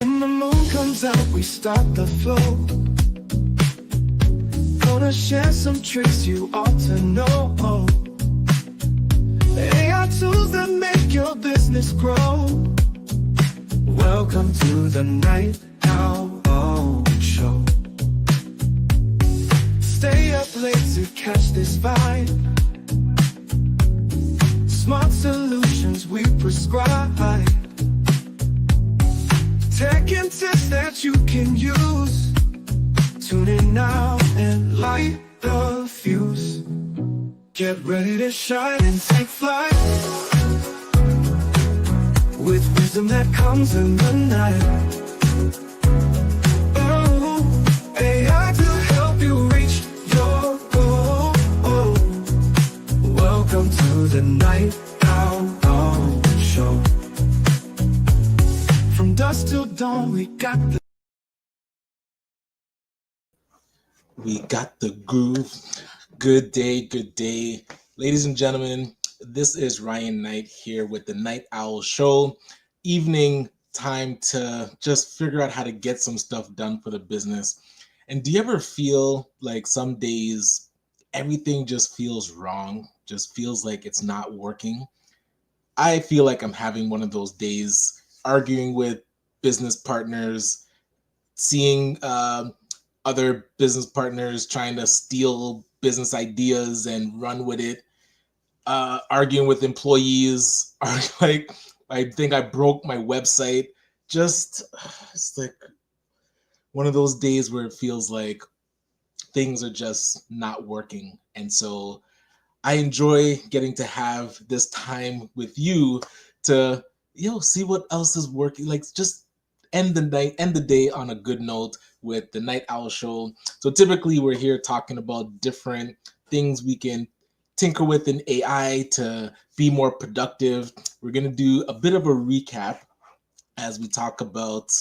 When the moon comes out, we start the flow. Gonna share some tricks you ought to know. AI tools that make your business grow. Welcome to the Night Owl Show. Stay up late to catch this vibe. Smart solutions we prescribe. Tech and tips that you can use. Tune in now and light the fuse. Get ready to shine and take flight, with wisdom that comes in the night. Oh, AI to help you reach your goal. Welcome to the Night Owl Show. From dusk till dawn, we got the groove. Good day. Ladies and gentlemen, this is Ryan Knight here with the Night Owl Show. Evening time to just figure out how to get some stuff done for the business. And do you ever feel like some days everything just feels wrong, just feels like it's not working? I feel like I'm having one of those days, arguing with business partners, seeing other business partners trying to steal business ideas and run with it, arguing with employees, like I think I broke my website. Just it's like one of those days where it feels like things are just not working. And so I enjoy getting to have this time with you to see what else is working. Like just end the day on a good note with the Night Owl Show. So typically we're here talking about different things we can tinker with in AI to be more productive. We're gonna do a bit of a recap as we talk about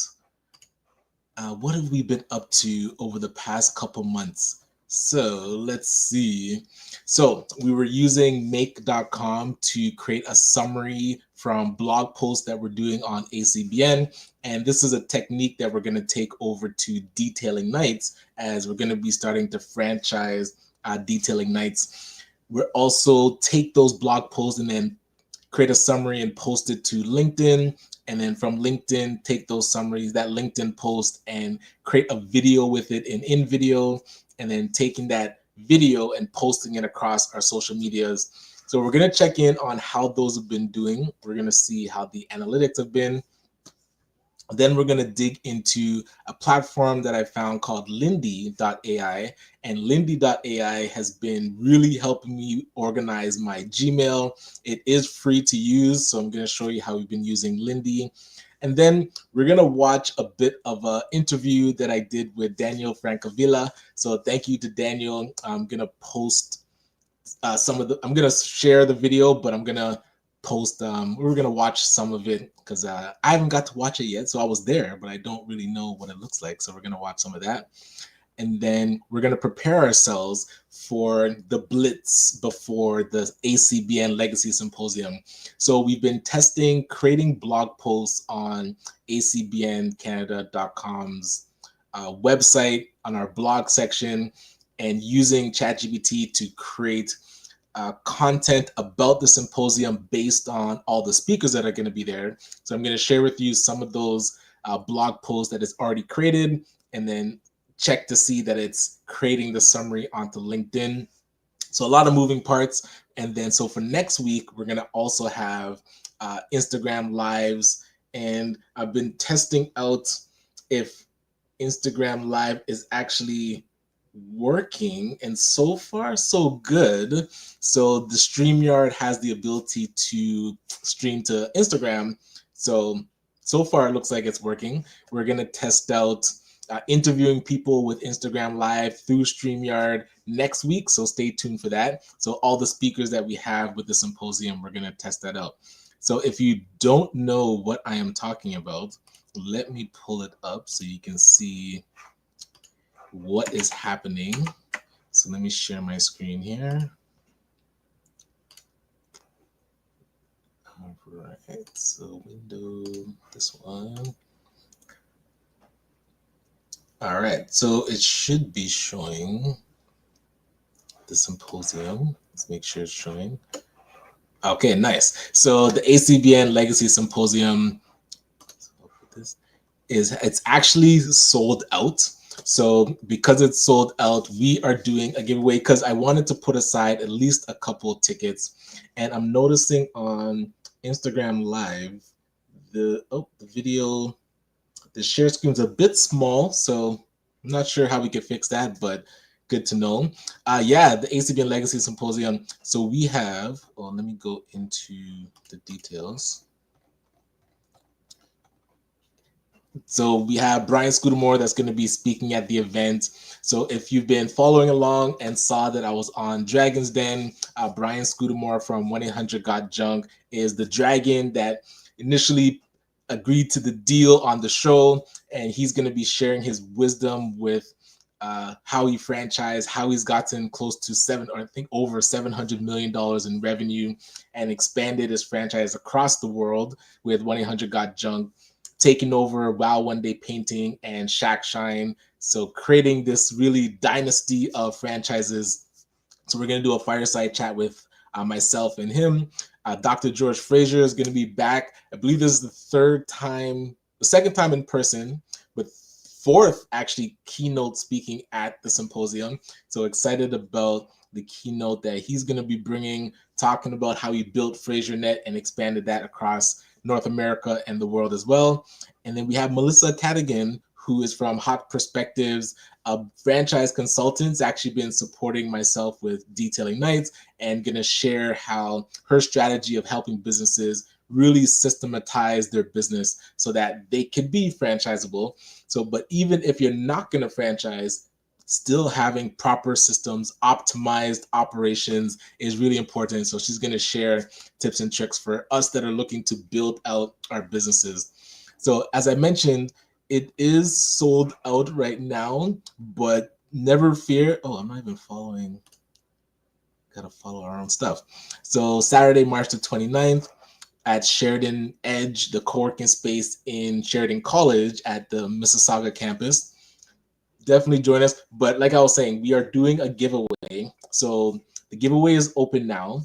what have we been up to over the past couple months. So let's see. So we were using make.com to create a summary from blog posts that we're doing on ACBN. And this is a technique that we're going to take over to Detailing Nights, as we're going to be starting to franchise Detailing Nights. We'll also take those blog posts and then create a summary and post it to LinkedIn. And then from LinkedIn, take those summaries, that LinkedIn post, and create a video with it in InVideo, and then taking that video and posting it across our social medias. So we're going to check in on how those have been doing. We're going to see how the analytics have been. Then we're going to dig into a platform that I found called Lindy.ai. And Lindy.ai has been really helping me organize my Gmail. It is free to use, so I'm going to show you how we've been using Lindy. And then we're going to watch a bit of an interview that I did with Daniel Francavilla. So thank you to Daniel. I'm going to post I'm going to share the video, but I'm going to post we're gonna watch some of it because I haven't got to watch it yet. So I was there, but I don't really know what it looks like. So we're gonna watch some of that, and then we're gonna prepare ourselves for the blitz before the ACBN Legacy Symposium. So we've been testing creating blog posts on acbncanada.com's website on our blog section, and using ChatGPT to create content about the symposium based on all the speakers that are going to be there. So I'm going to share with you some of those blog posts that it's already created, and then check to see that it's creating the summary onto LinkedIn. So a lot of moving parts. And then so for next week, we're going to also have Instagram lives. And I've been testing out if Instagram live is actually working, and so far so good. So the StreamYard has the ability to stream to Instagram. So far it looks like it's working. We're going to test out interviewing people with Instagram live through StreamYard next week, so stay tuned for that. So all the speakers that we have with the symposium, we're going to test that out. So if you don't know what I am talking about, let me pull it up so you can see what is happening. So let me share my screen here. All right, so window, this one. All right, so it should be showing the symposium. Let's make sure it's showing. Okay, nice. So the ACBN Legacy Symposium it's actually sold out. So because it's sold out, we are doing a giveaway because I wanted to put aside at least a couple of tickets. And I'm noticing on Instagram Live, the video, the share screen's a bit small, so I'm not sure how we can fix that, but good to know. Yeah, the ACBN Legacy Symposium. So we have, oh, let me go into the details. So we have Brian Scudamore that's going to be speaking at the event. So if you've been following along and saw that I was on Dragon's Den, Brian Scudamore from 1-800-GOT-JUNK is the dragon that initially agreed to the deal on the show, and he's going to be sharing his wisdom with how he franchised, how he's gotten close to I think over $700 million in revenue and expanded his franchise across the world with 1-800-GOT-JUNK, taking over Wow One Day Painting and Shack Shine. So creating this really dynasty of franchises. So we're going to do a fireside chat with myself and him. Dr. George Fraser is going to be back. I believe this is the second time in person, but fourth actually keynote speaking at the symposium. So excited about the keynote that he's going to be bringing, talking about how he built FraserNet and expanded that across North America and the world as well. And then we have Melissa Cadigan, who is from Hot Perspectives, a franchise consultant, actually been supporting myself with Detailing Nights and going to share how her strategy of helping businesses really systematize their business so that they can be franchisable. So, but even if you're not going to franchise, still having proper systems, optimized operations is really important. So she's going to share tips and tricks for us that are looking to build out our businesses. So as I mentioned, it is sold out right now, but never fear. Oh, I'm not even following. Gotta follow our own stuff. So Saturday, March the 29th at Sheridan Edge, the co-working space in Sheridan College at the Mississauga campus. Definitely join us. But like I was saying, we are doing a giveaway. So the giveaway is open now.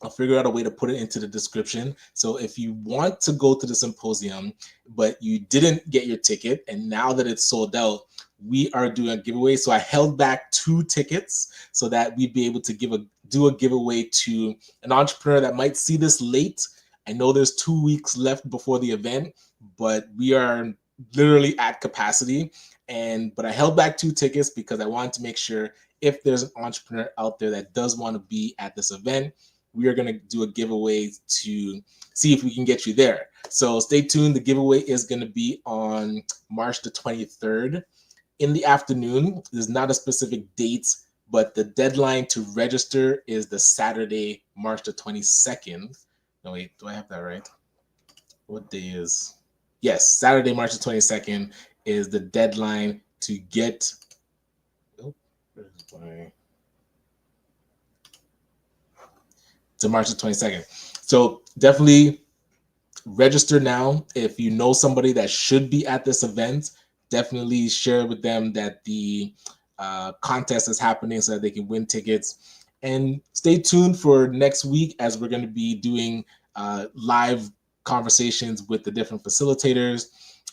I'll figure out a way to put it into the description. So if you want to go to the symposium, but you didn't get your ticket, and now that it's sold out, we are doing a giveaway. So I held back 2 tickets so that we'd be able to do a giveaway to an entrepreneur that might see this late. I know there's 2 weeks left before the event, but we are literally at capacity. But I held back 2 tickets because I wanted to make sure if there's an entrepreneur out there that does want to be at this event, we are going to do a giveaway to see if we can get you there. So stay tuned. The giveaway is going to be on March the 23rd in the afternoon. There's not a specific date, but the deadline to register is the Saturday, March the 22nd. No, wait, do I have that right? What day is? Yes, Saturday, March the 22nd is the deadline to get. Oh, where's my? To March the 22nd. So definitely register now. If you know somebody that should be at this event, definitely share with them that the contest is happening so that they can win tickets. And stay tuned for next week as we're going to be doing live conversations with the different facilitators.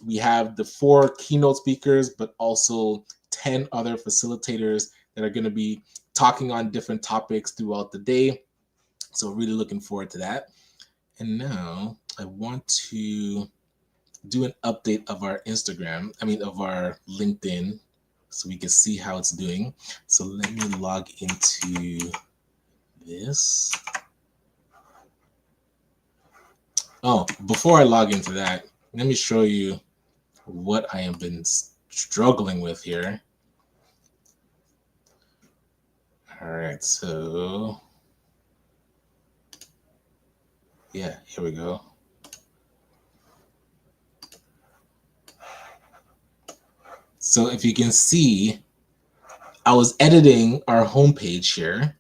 We have the 4 keynote speakers, but also 10 other facilitators that are going to be talking on different topics throughout the day. So really looking forward to that. And now I want to do an update of our of our LinkedIn so we can see how it's doing. So let me log into this. Oh, before I log into that, let me show you what I have been struggling with here. All right, so yeah, here we go. So if you can see, I was editing our homepage here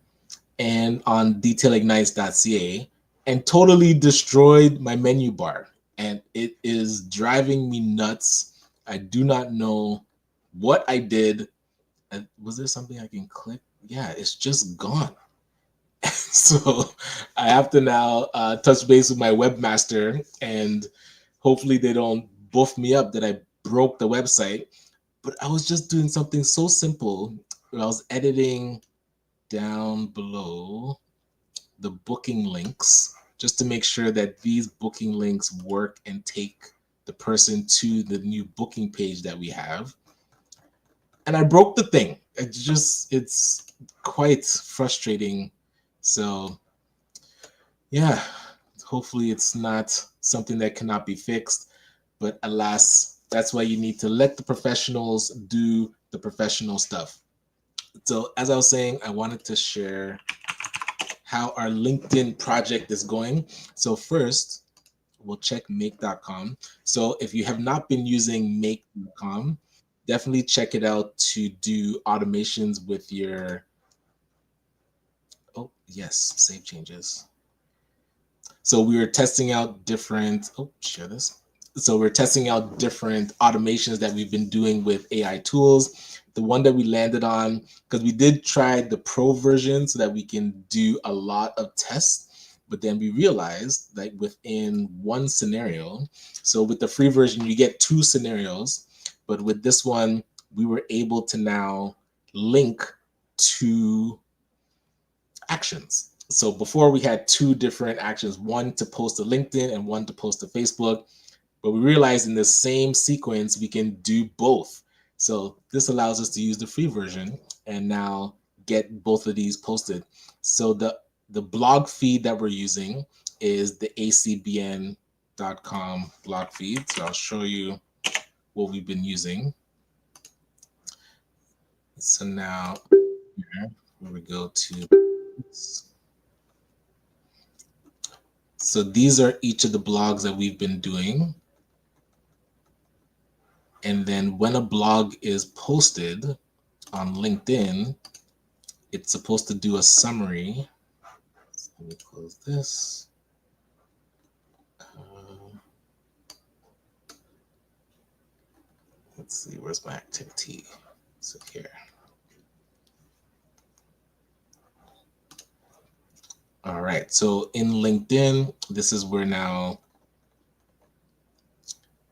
and on detailingnights.ca and totally destroyed my menu bar. And it is driving me nuts. I do not know what I did, was there something I can click? Yeah, it's just gone. So I have to now touch base with my webmaster, and hopefully they don't buff me up that I broke the website. But I was just doing something so simple. I was editing down below the booking links just to make sure that these booking links work and take the person to the new booking page that we have. And I broke the thing. It's quite frustrating. So yeah, hopefully it's not something that cannot be fixed. But alas, that's why you need to let the professionals do the professional stuff. So as I was saying, I wanted to share how our LinkedIn project is going. So first, we'll check make.com. So if you have not been using make.com, definitely check it out to do automations with your, oh yes, save changes. So we were testing out different, oh, share this. So we're testing out different automations that we've been doing with AI tools. The one that we landed on, because we did try the pro version so that we can do a lot of tests, but then we realized that within one scenario, so with the free version, you get two scenarios, but with this one, we were able to now link to actions. So before we had two different actions, one to post to LinkedIn and one to post to Facebook. But we realized in the same sequence, we can do both. So this allows us to use the free version and now get both of these posted. So the blog feed that we're using is the acbn.com blog feed. So I'll show you what we've been using. So now here, we go to so these are each of the blogs that we've been doing. And then when a blog is posted on LinkedIn, it's supposed to do a summary. So let me close this. Let's see, where's my activity? So here. All right, so in LinkedIn, this is where now,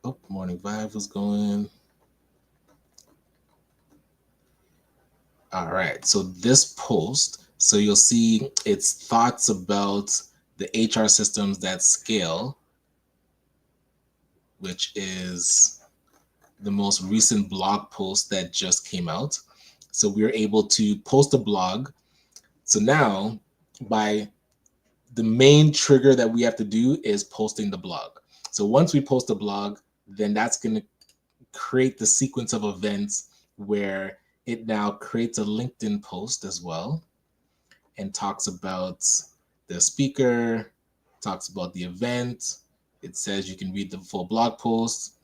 oh, Morning Vibe was going. All right, so this post, so you'll see it's thoughts about the HR systems that scale, which is the most recent blog post that just came out. So we were able to post a blog. So now, by the main trigger that we have to do is posting the blog. So once we post a blog, then that's going to create the sequence of events where it now creates a LinkedIn post as well and talks about the speaker, talks about the event. It says you can read the full blog post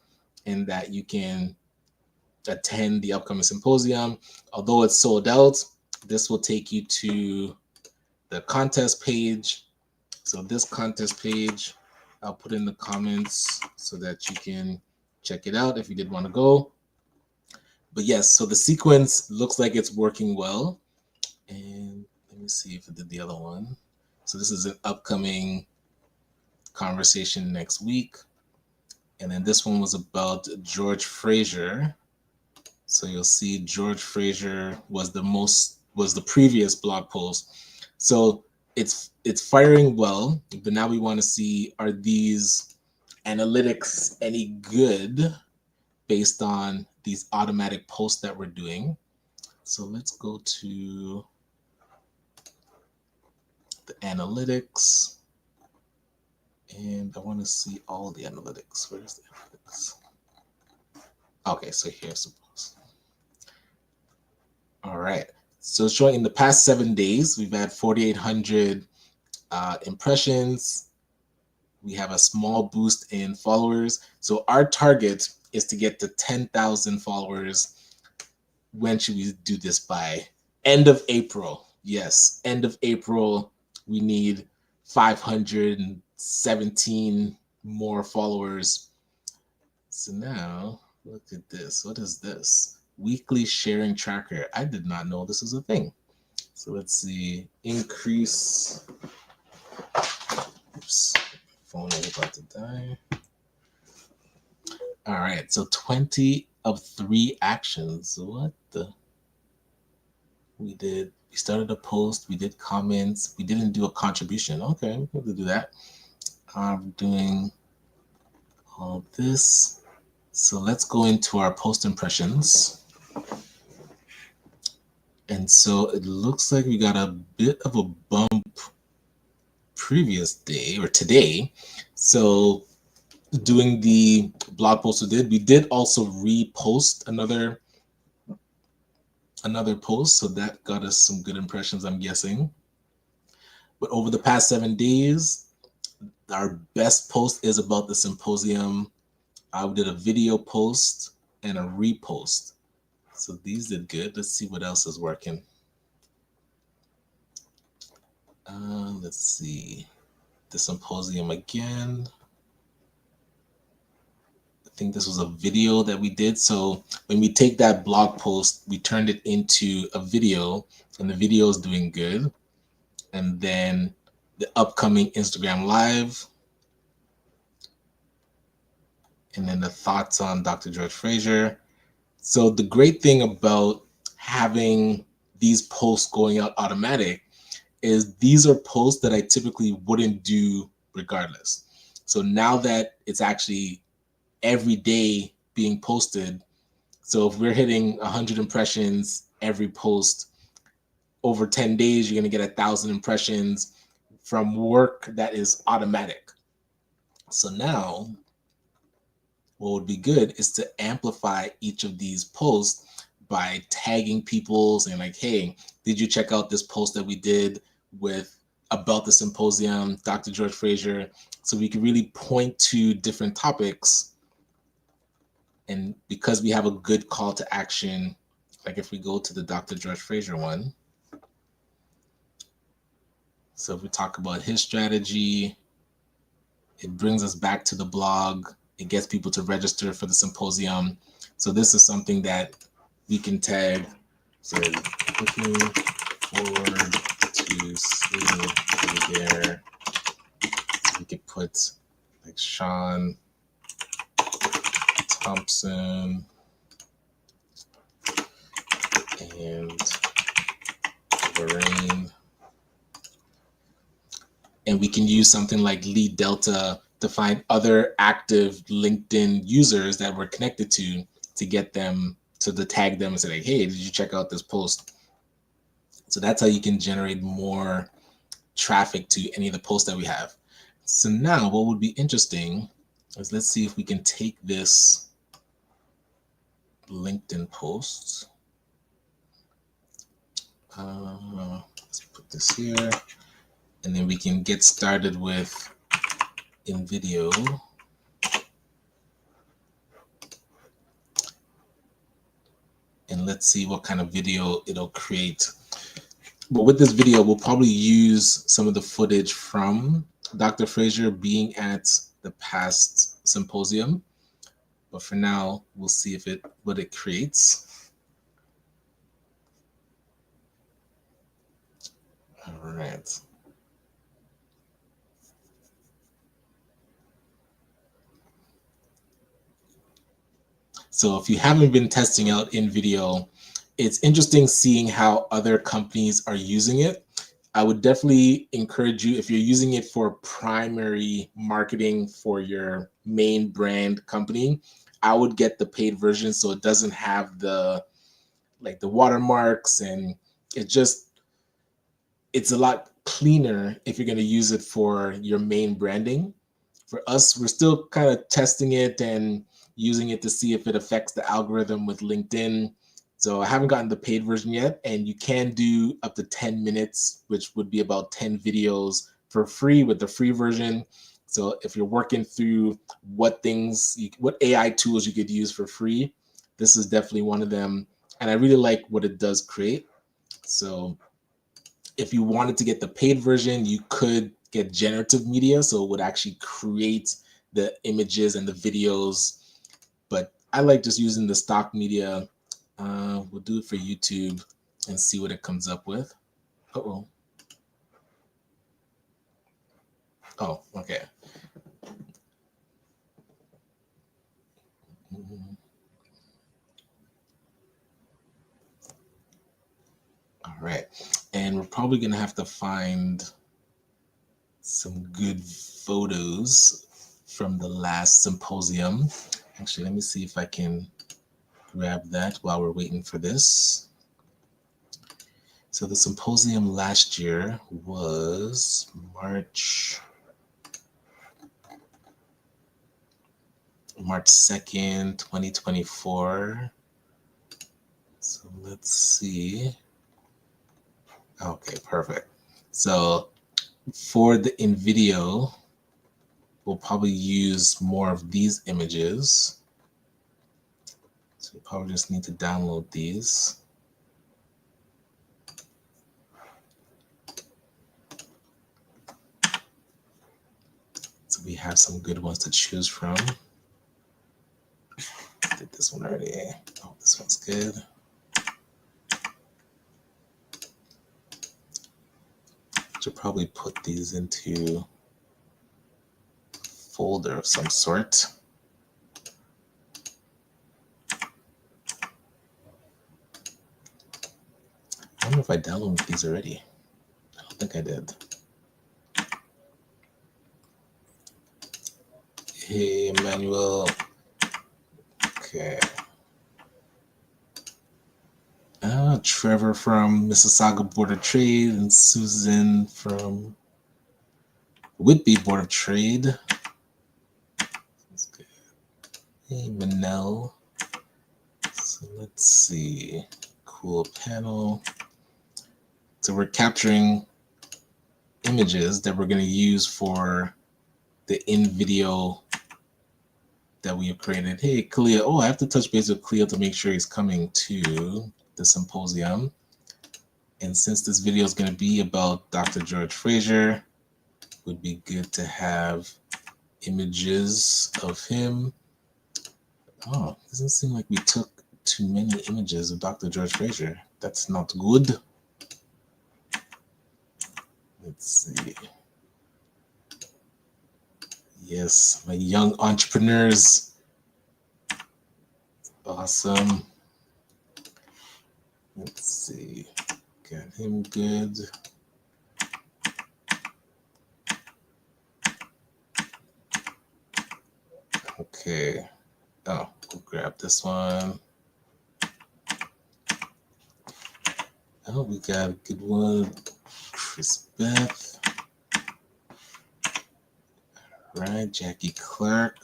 and that you can attend the upcoming symposium. Although it's sold out, this will take you to the contest page. So this contest page, I'll put in the comments so that you can check it out if you did want to go. But yes, so the sequence looks like it's working well. And let me see if I did the other one. So this is an upcoming conversation next week. And then this one was about George Fraser. So you'll see George Fraser was the previous blog post. So it's firing well, but now we want to see, are these analytics any good based on these automatic posts that we're doing? So let's go to the analytics, and I want to see all the analytics. Where's the analytics? Okay, so here's the post. All right. So showing in the past 7 days, we've had 4,800 impressions. We have a small boost in followers. So our target is to get to 10,000 followers. When should we do this by? End of April. Yes, end of April. We need 517 more followers. So now look at this. What is this? weekly sharing tracker. I did not know this is a thing. So let's see, increase. Oops, phone is about to die. All right, so 20 of 3 actions. What the? We started a post, we did comments, we didn't do a contribution. Okay, we have to do that. I'm doing all this. So let's go into our post impressions. And so it looks like we got a bit of a bump previous day or today. So doing the blog post we did also repost another post. So that got us some good impressions, I'm guessing. But over the past 7 days, our best post is about the symposium. I did a video post and a repost. So these did good. Let's see what else is working. Let's see. The symposium again. I think this was a video that we did. So when we take that blog post, we turned it into a video, and the video is doing good. And then the upcoming Instagram Live. And then the thoughts on Dr. George Fraser. So the great thing about having these posts going out automatic is these are posts that I typically wouldn't do regardless. So now that it's actually every day being posted, so if we're hitting 100 impressions every post, over 10 days, you're going to get 1,000 impressions from work that is automatic. So now what would be good is to amplify each of these posts by tagging people, saying like, hey, did you check out this post that we did with about the symposium, Dr. George Fraser? So we can really point to different topics. And because we have a good call to action, like if we go to the Dr. George Fraser one, so if we talk about his strategy, it brings us back to the blog. It gets people to register for the symposium. So this is something that we can tag. So looking forward to seeing you there. So we could put like Sean Thompson and Lorraine. And we can use something like Lead Delta to find other active LinkedIn users that we're connected to get them to tag them and say like, hey, did you check out this post? So that's how you can generate more traffic to any of the posts that we have. So now what would be interesting is let's see if we can take this LinkedIn post. Let's put this here. And then we can get started with in video. And let's see what kind of video it'll create. But with this video, we'll probably use some of the footage from Dr. Fraser being at the past symposium. But for now, we'll see if what it creates. All right. So if you haven't been testing out in video, it's interesting seeing how other companies are using it. I would definitely encourage you, if you're using it for primary marketing for your main brand company, I would get the paid version so it doesn't have the watermarks, and it's a lot cleaner if you're going to use it for your main branding. For us, we're still kind of testing it and using it to see if it affects the algorithm with LinkedIn. So I haven't gotten the paid version yet, and you can do up to 10 minutes, which would be about 10 videos for free with the free version. So if you're working through what AI tools you could use for free, this is definitely one of them. And I really like what it does create. So if you wanted to get the paid version, you could get generative media. So it would actually create the images and the videos. But I like just using the stock media. we'll do it for YouTube and see what it comes up with. Uh-oh. Oh, okay. All right. And we're probably going to have to find some good photos from the last symposium. Actually, let me see if I can grab that while we're waiting for this. So the symposium last year was March 2nd, 2024. So let's see. Okay, perfect. So for the in video, we'll probably use more of these images. So we probably just need to download these. So we have some good ones to choose from. Did this one already. Oh, this one's good. Should probably put these into a folder of some sort. I wonder if I downloaded these already. I don't think I did. Hey, Emmanuel. Okay. Trevor from Mississauga Board of Trade and Susan from Whitby Board of Trade. That's good. Hey, Manel. So let's see. Cool panel. So we're capturing images that we're going to use for the in video that we have created. Hey, Cleo. Oh, I have to touch base with Cleo to make sure he's coming to the symposium. And since this video is going to be about Dr. George Fraser, it would be good to have images of him. Oh, doesn't seem like we took too many images of Dr. George Fraser. That's not good. Let's see. Yes, my young entrepreneurs. Awesome. Let's see. Got him good. Okay. Oh, we'll grab this one. Oh, we got a good one. Chris Beth. All right, Jackie Clark.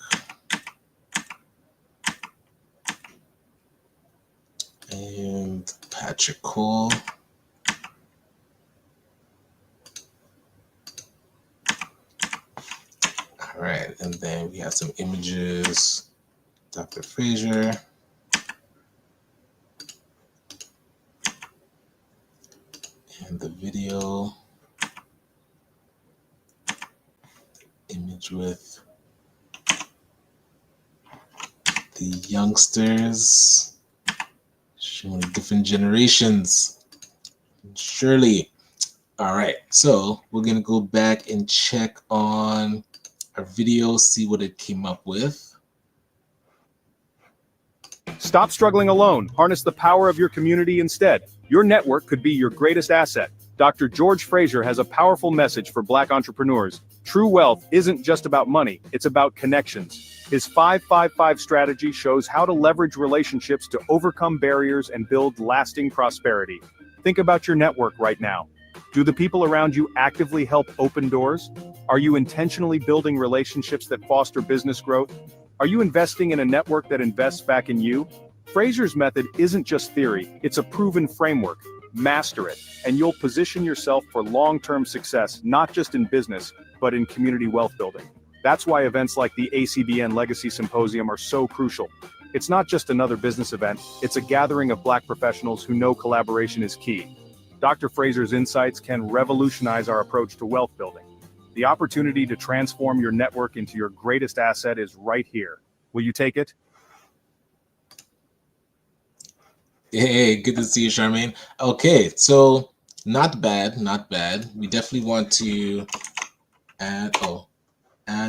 And Patrick Cole. All right, and then we have some images. Dr. Fraser. And the video. Image with the youngsters. Showing different generations. Surely. All right, so we're going to go back and check on our video, see what it came up with. Stop struggling alone. Harness the power of your community instead. Your network could be your greatest asset. Dr. George Fraser has a powerful message for Black entrepreneurs. True wealth isn't just about money, it's about connections. His 5-5-5 strategy shows how to leverage relationships to overcome barriers and build lasting prosperity. Think about your network right now. Do the people around you actively help open doors? Are you intentionally building relationships that foster business growth? Are you investing in a network that invests back in you? Fraser's method isn't just theory, it's a proven framework. Master it, and you'll position yourself for long-term success, not just in business, but in community wealth building. That's why events like the ACBN Legacy Symposium are so crucial. It's not just another business event, it's a gathering of Black professionals who know collaboration is key. Dr. Fraser's insights can revolutionize our approach to wealth building. The opportunity to transform your network into your greatest asset is right here. Will you take it? Hey, good to see you, Charmaine. Okay, so not bad, not bad. We definitely want to add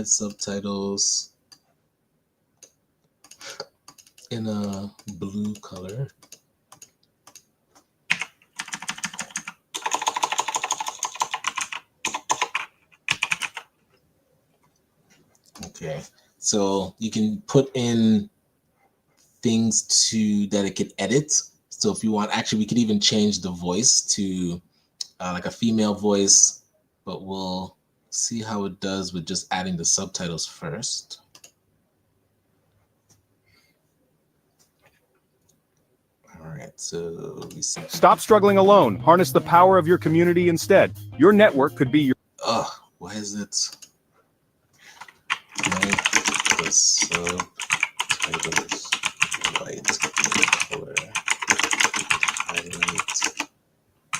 subtitles in a blue color. Okay, so you can put in things that it can edit. So if you want, actually, we could even change the voice to like a female voice, but we'll see how it does with just adding the subtitles first. All right, so we see. Stop struggling alone. Harness the power of your community instead. Your network could be your... Ugh, why is it? Make the subtitles white color. Highlight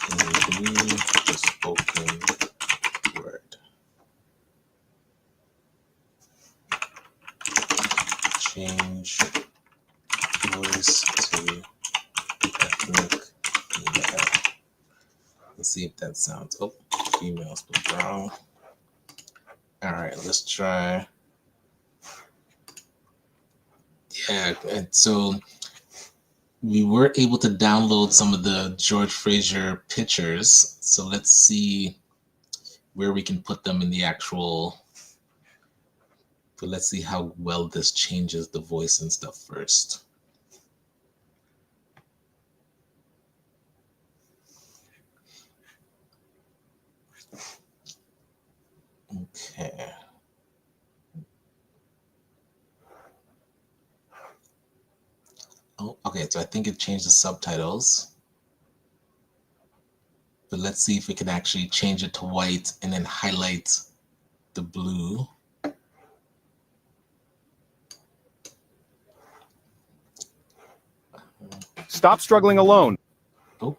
in blue the spoken word. Change voice to ethnic female. Let's see if that sounds. Oh, female spelled wrong. All right, let's try. Yeah, and so we were able to download some of the George Fraser pictures. So let's see where we can put them in the actual. But let's see how well this changes the voice and stuff first. Okay. Oh, okay, so I think it changed the subtitles. But let's see if we can actually change it to white and then highlight the blue. Stop struggling alone. Oh,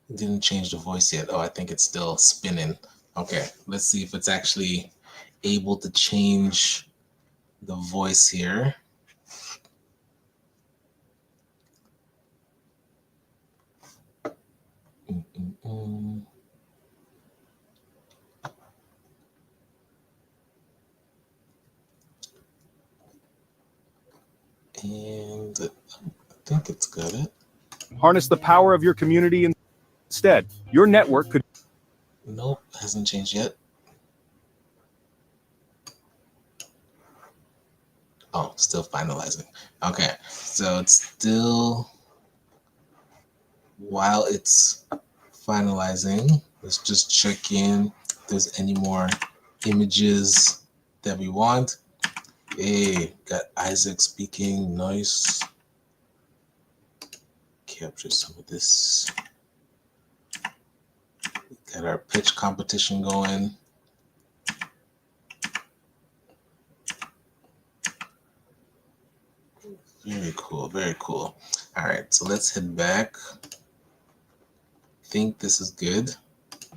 it didn't change the voice yet. Oh, I think it's still spinning. Okay, let's see if it's actually able to change the voice here. And I think it's got it. Harness the power of your community instead. Your network could... Nope, hasn't changed yet. Oh, still finalizing. Okay, so it's still, while it's finalizing, let's just check in if there's any more images that we want. Hey, got Isaac speaking, nice. Capture some of this. Got our pitch competition going. Very cool, very cool. All right, so let's head back. I think this is good.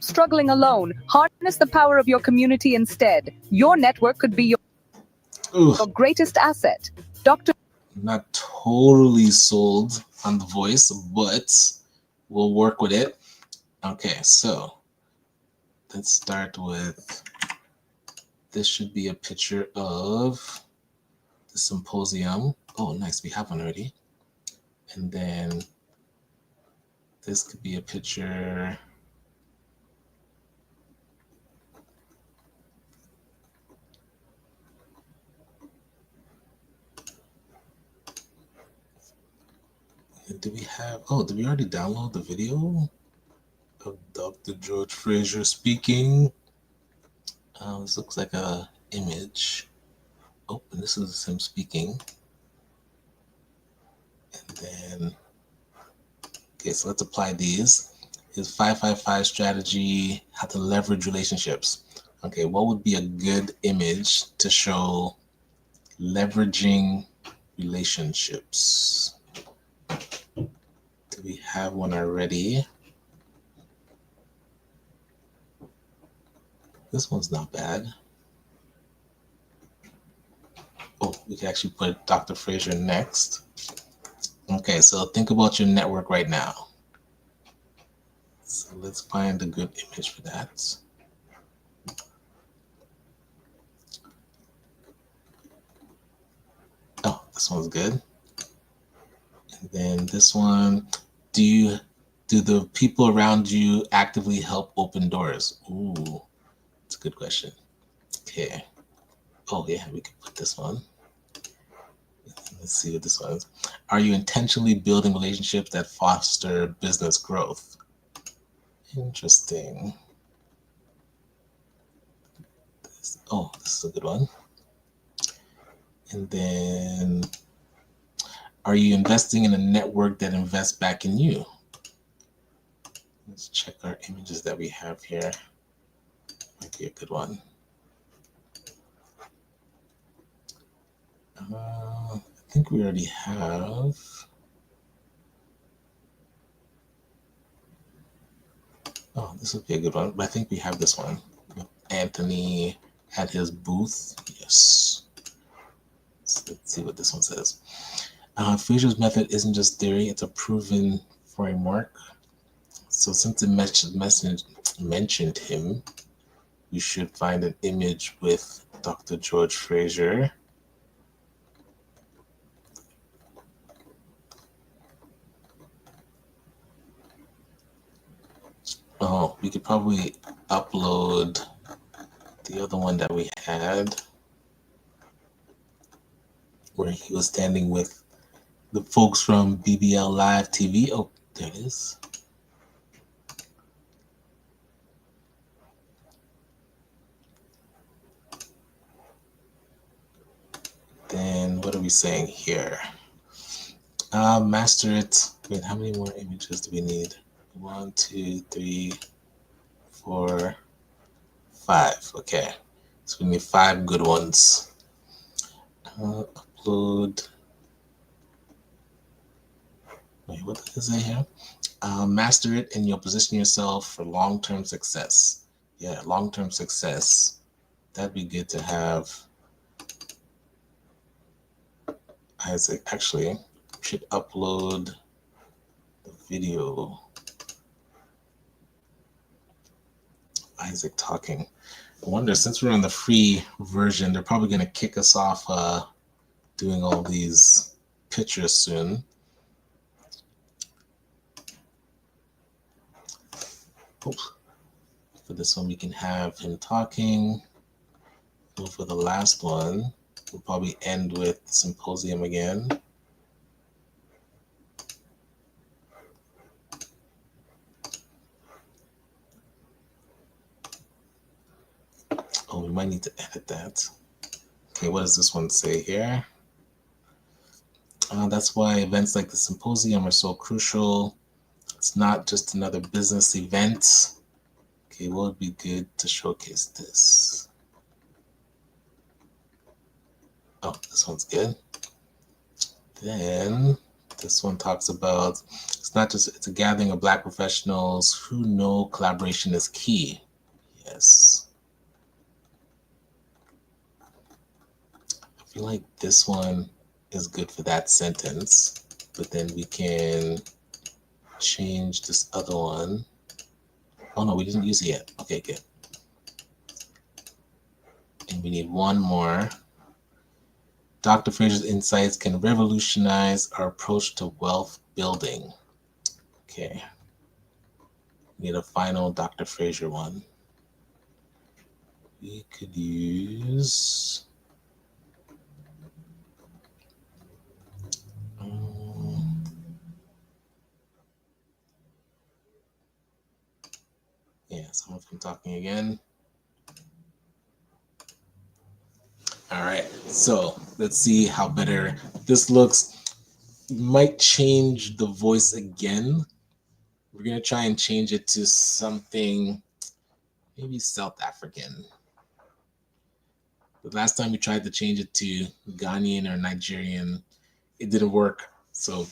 Struggling alone. Harness the power of your community instead. Your network could be your greatest asset. Dr. Not totally sold on the voice, but we'll work with it. Okay, so let's start with, this should be a picture of the symposium. Oh, nice, we have one already. And then this could be a picture. Do we have, oh, did we already download the video of Dr. George Fraser speaking? This looks like a image. Oh, and this is him speaking. And then, okay, so let's apply these. His 555 strategy, how to leverage relationships. Okay, what would be a good image to show leveraging relationships? Do we have one already? This one's not bad. Oh, we can actually put Dr. Fraser next. Okay, so think about your network right now. So let's find a good image for that. Oh, this one's good. And then this one, do the people around you actively help open doors? Ooh, that's a good question. Okay. Oh yeah, we can put this one. Let's see what this one is. Are you intentionally building relationships that foster business growth? Interesting. Oh, this is a good one. And then, are you investing in a network that invests back in you? Let's check our images that we have here. Might be a good one. I think we already have. Oh, this would be a good one. But I think we have this one. Anthony at his booth. Yes. So let's see what this one says. Fraser's method isn't just theory, it's a proven framework. So since it mentioned him, we should find an image with Dr. George Fraser. Oh, we could probably upload the other one that we had where he was standing with the folks from BBL Live TV. Oh, there it is. Then what are we saying here? Master it. Wait, how many more images do we need? 1, 2, 3, 4, 5. Okay, so we need 5 good ones. Upload. Wait, what does it say here? Master it and you'll position yourself for long-term success. Yeah, long-term success. That'd be good to have. Isaac, actually, should upload the video. Isaac talking. I wonder, since we're on the free version, they're probably going to kick us off doing all these pictures soon. Oops. For this one, we can have him talking. And for the last one, we'll probably end with the symposium again. Oh, we might need to edit that. Okay, what does this one say here? That's why events like the symposium are so crucial. It's not just another business event. Okay, what would be good to showcase this? Oh, this one's good. Then this one talks about, it's a gathering of Black professionals who know collaboration is key. Yes. I feel like this one is good for that sentence, but then we can change this other one. Oh no, we didn't use it yet. Okay, good. And we need one more. Dr. Fraser's insights can revolutionize our approach to wealth building. Okay. We need a final Dr. Fraser one. We could use someone from talking again. All right, so let's see how better this looks. Might change the voice again. We're gonna try and change it to something maybe South African. The last time we tried to change it to Ghanaian or Nigerian, it didn't work. So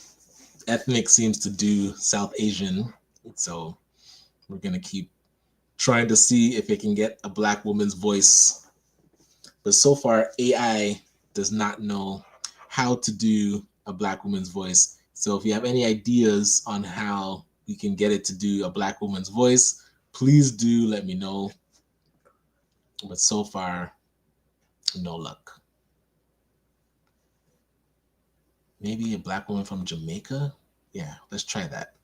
ethnic seems to do South Asian. So we're gonna keep trying to see if it can get a Black woman's voice. But so far, AI does not know how to do a Black woman's voice. So if you have any ideas on how we can get it to do a Black woman's voice, please do let me know. But so far, no luck. Maybe a Black woman from Jamaica? Yeah, let's try that.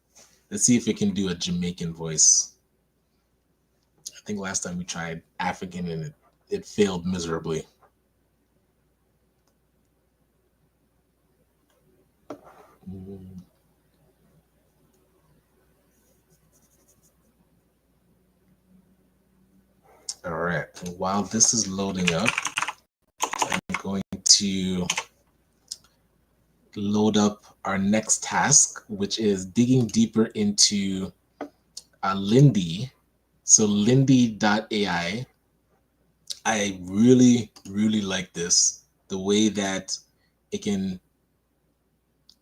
Let's see if it can do a Jamaican voice. I think last time we tried African and it failed miserably. All right, and while this is loading up, I'm going to load up our next task, which is digging deeper into Lindy. So Lindy.ai, I really, really like this. The way that it can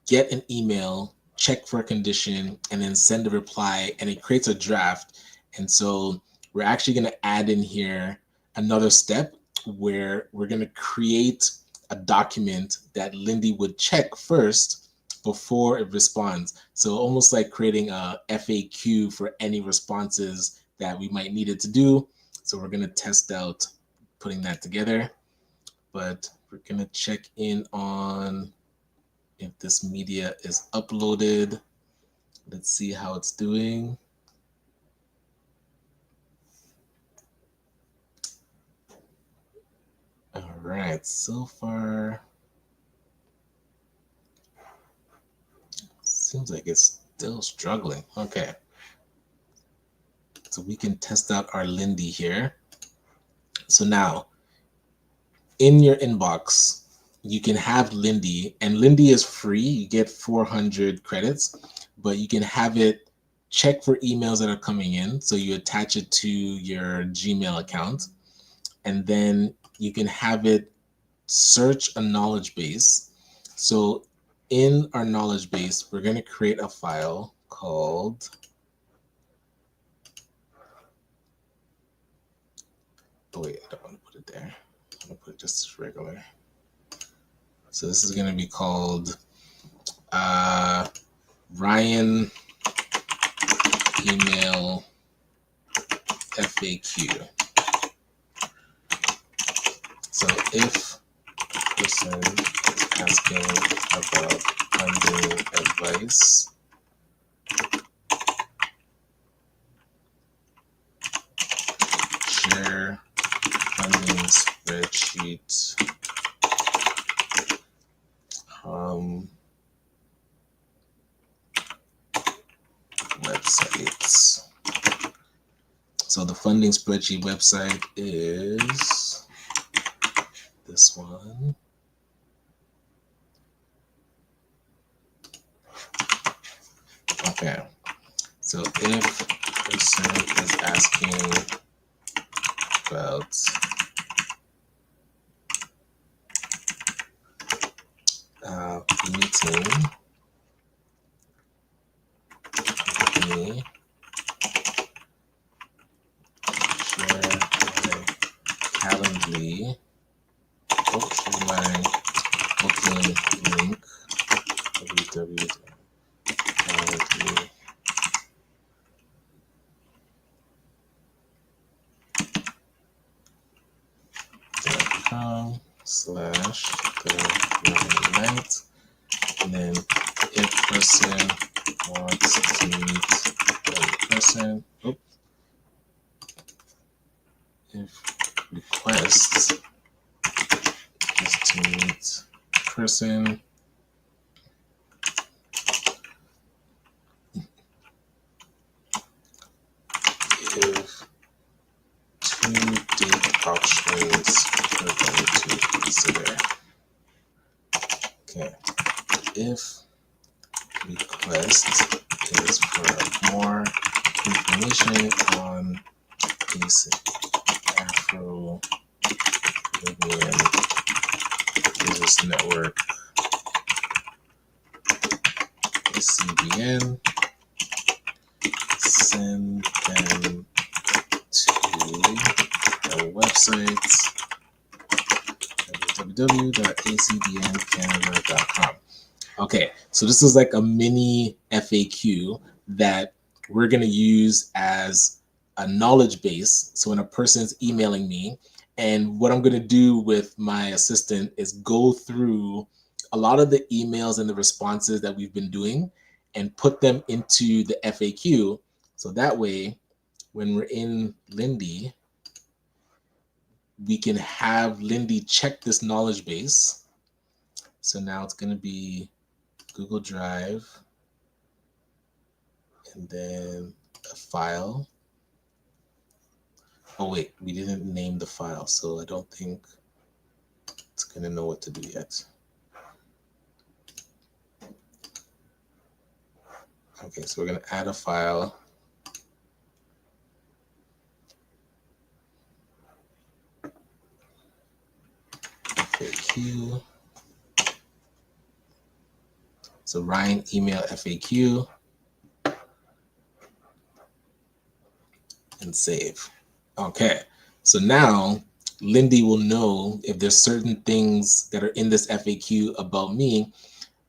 get an email, check for a condition, and then send a reply, and it creates a draft. And so we're actually going to add in here another step where we're going to create a document that Lindy would check first before it responds. So almost like creating a FAQ for any responses that we might need it to do. So we're going to test out putting that together, but we're going to check in on if this media is uploaded. Let's see how it's doing. All right, so far, seems like it's still struggling. Okay. So we can test out our Lindy here. So now, in your inbox, you can have Lindy, and Lindy is free. You get 400 credits, but you can have it check for emails that are coming in. So you attach it to your Gmail account, and then you can have it search a knowledge base. So in our knowledge base, we're going to create a file called wait, I don't want to put it there. I'm going to put it just regular. So this is going to be called Ryan email FAQ. So if person is asking about funding advice, share funding spreadsheet websites. So the funding spreadsheet website is this one. Okay, so if person is asking about meeting me, share my Calendly, share my booking link, www.calendly.com/the and then if person wants to meet another person, if requests is to meet person, if two date options we're going to consider. Okay, if request is for more information on basic Afro-Caribbean Business Network, ACBN, send them to our website, www.acbncanada.com. Okay, so this is like a mini FAQ that we're going to use as a knowledge base. So when a person's emailing me, and what I'm going to do with my assistant is go through a lot of the emails and the responses that we've been doing and put them into the FAQ. So that way, when we're in Lindy, we can have Lindy check this knowledge base. So now it's going to be Google Drive, and then a file. Oh wait, we didn't name the file, so I don't think it's going to know what to do yet. Okay, so we're going to add a file. FAQ. So Ryan email FAQ and save. Okay, so now Lindy will know if there's certain things that are in this FAQ about me.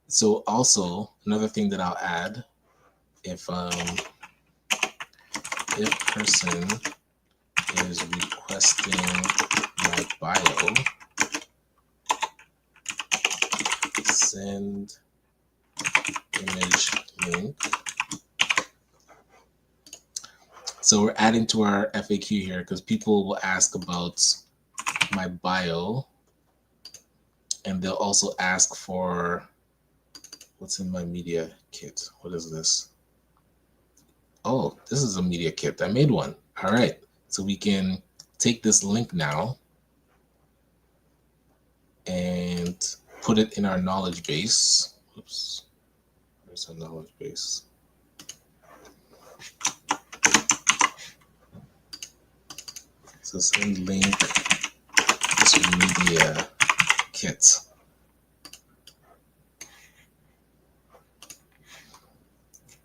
So also another thing that I'll add, if person is requesting my bio, send image link. So we're adding to our FAQ here because people will ask about my bio, and they'll also ask for what's in my media kit. What is this? Oh, this is a media kit. I made one. All right. So we can take this link now and put it in our knowledge base. Oops. Where's our knowledge base? So send link to media kit.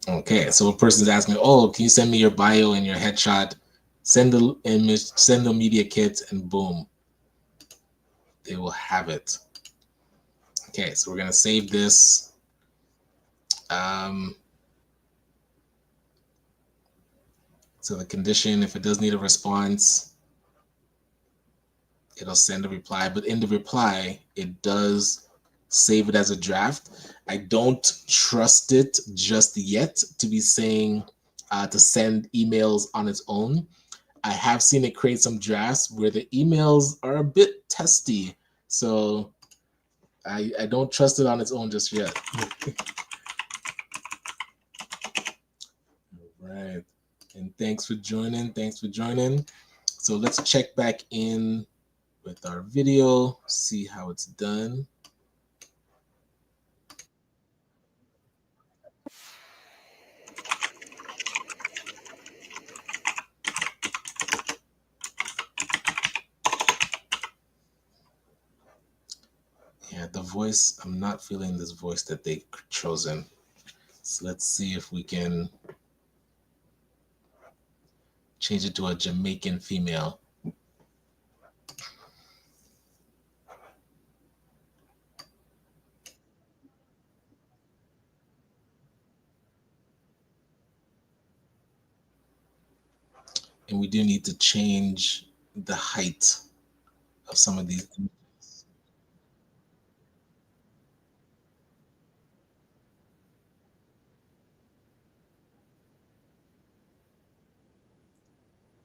Okay, so a person's asking, oh, can you send me your bio and your headshot? Send the image, send the media kit, and boom, they will have it. Okay, so we're gonna save this. So the condition, if it does need a response, it'll send a reply, but in the reply, it does save it as a draft. I don't trust it just yet to be saying to send emails on its own. I have seen it create some drafts where the emails are a bit testy. So I don't trust it on its own just yet. All right. And thanks for joining. Thanks for joining. So let's check back in with our video, see how it's done. Yeah, the voice, I'm not feeling this voice that they've chosen. So let's see if we can change it to a Jamaican female. And we do need to change the height of some of these images.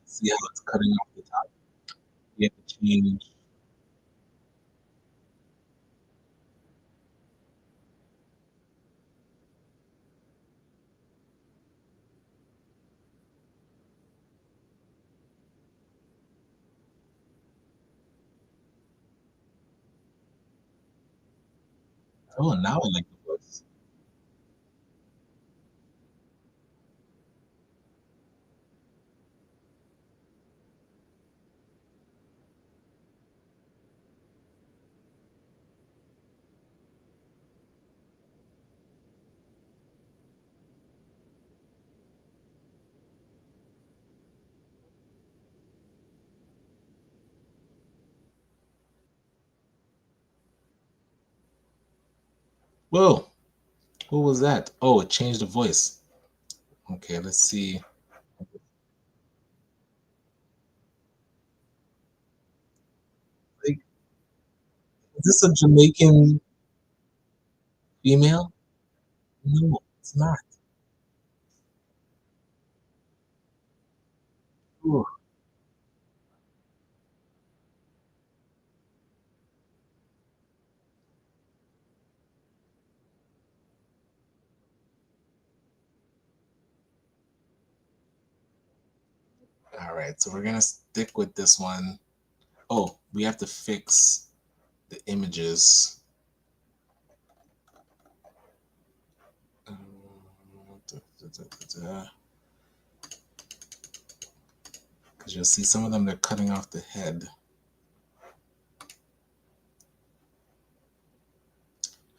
See how it's cutting off the top? We have to change. Oh, now I like the voice. Whoa, What was that? Oh, it changed the voice. Okay, let's see. Like, is this a Jamaican female? No, it's not. Ooh. All right, so we're gonna stick with this one. Oh, we have to fix the images. Because you'll see some of them, they're cutting off the head.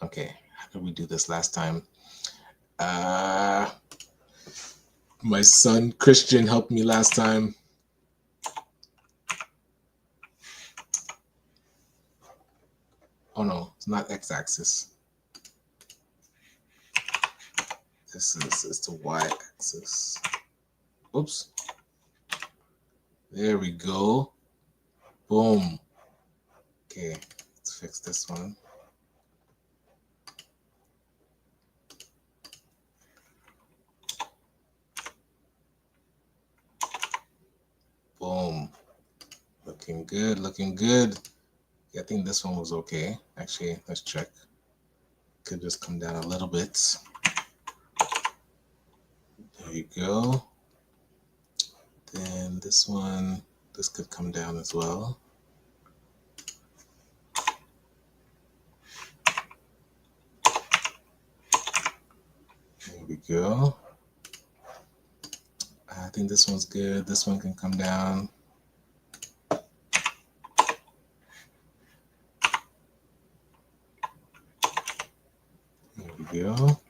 Okay, how did we do this last time? My son Christian helped me last time. Oh no, it's not x-axis. This is the y-axis. Oops. There we go. Boom. Okay, let's fix this one. Boom. Looking good, looking good. Yeah, I think this one was okay. Actually, let's check. Could just come down a little bit. There you go. Then this one, this could come down as well. There we go. I think this one's good. This one can come down. There we go.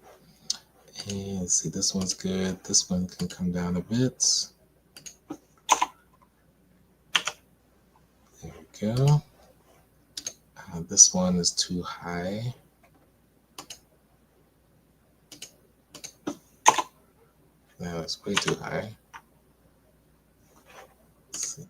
And see, this one's good. This one can come down a bit. There we go. This one is too high. No, it's way too high. Let's see.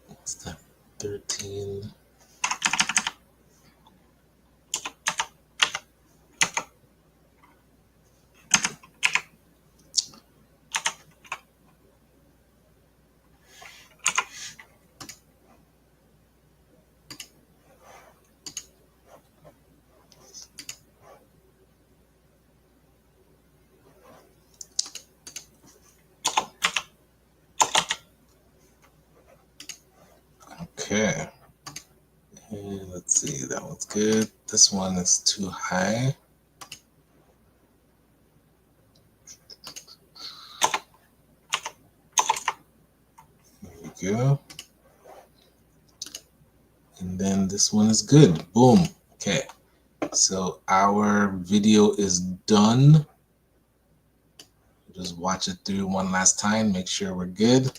What's that? 13. Okay. And let's see, that one's good. This one is too high. There we go. And then this one is good. Boom. Okay. So our video is done. Just watch it through one last time. Make sure we're good.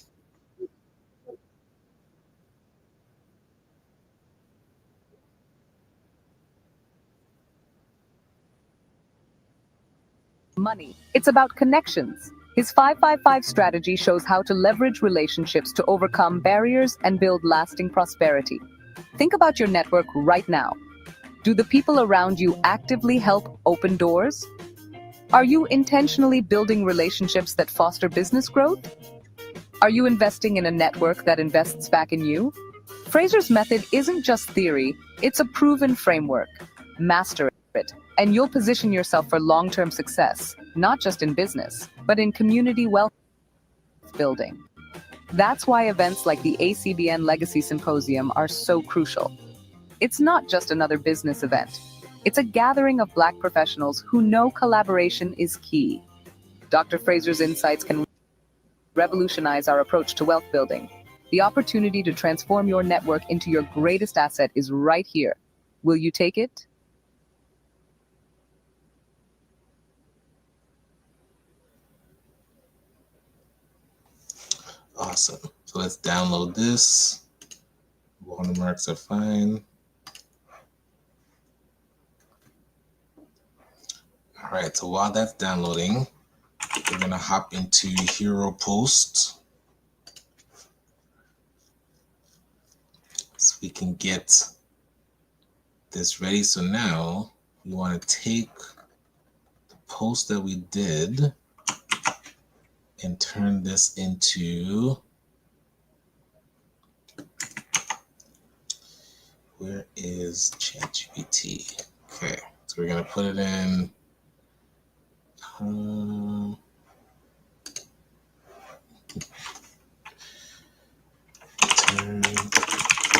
Money. It's about connections. His 555 strategy shows how to leverage relationships to overcome barriers and build lasting prosperity. Think about your network right now. Do the people around you actively help open doors? Are you intentionally building relationships that foster business growth? Are you investing in a network that invests back in you? Fraser's method isn't just theory, it's a proven framework. Master it, and you'll position yourself for long-term success, not just in business, but in community wealth building. That's why events like the ACBN Legacy Symposium are so crucial. It's not just another business event. It's a gathering of Black professionals who know collaboration is key. Dr. Fraser's insights can revolutionize our approach to wealth building. The opportunity to transform your network into your greatest asset is right here. Will you take it? Awesome. So let's download this. Watermarks are fine. All right, so while that's downloading, we're gonna hop into Hero Post so we can get this ready. So now we want to take the post that we did and turn this into, where is ChatGPT? Okay, so we're gonna put it in turn